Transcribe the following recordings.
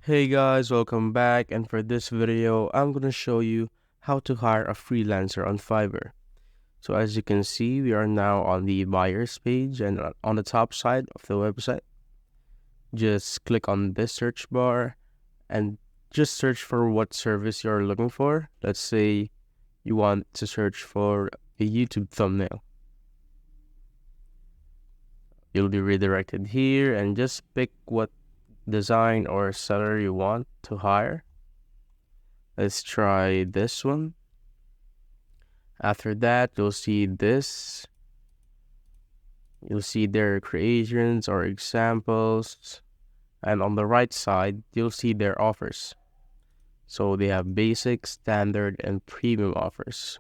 Hey guys, welcome back, and for this video, I'm gonna show you how to hire a freelancer on Fiverr. So as you can see, we are now on the buyers page, and on the top side of the website, just click on this search bar and just search for what service you're looking for. Let's say you want to search for a YouTube thumbnail. You'll be redirected here and just pick what design or seller you want to hire. Let's try this one. After that, you'll see this. You'll see their creations or examples. And on the right side, you'll see their offers. So they have basic, standard, and premium offers,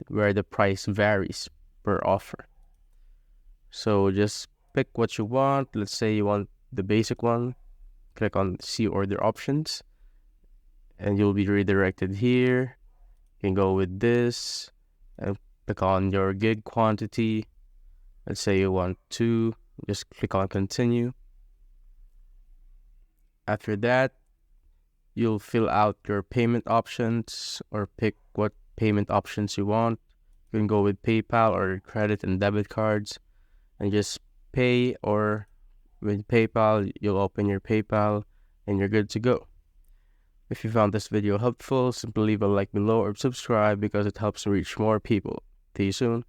where the price varies per offer. So just pick what you want. Let's say you want the basic one. Click on see order options, and you'll be redirected here. You can go with this and click on your gig quantity. Let's say you want 2, just click on continue. After that, you'll fill out your payment options or pick what payment options you want. You can go with PayPal or credit and debit cards and just pay, or with PayPal, you'll open your PayPal and you're good to go. If you found this video helpful, simply leave a like below or subscribe because it helps reach more people. See you soon.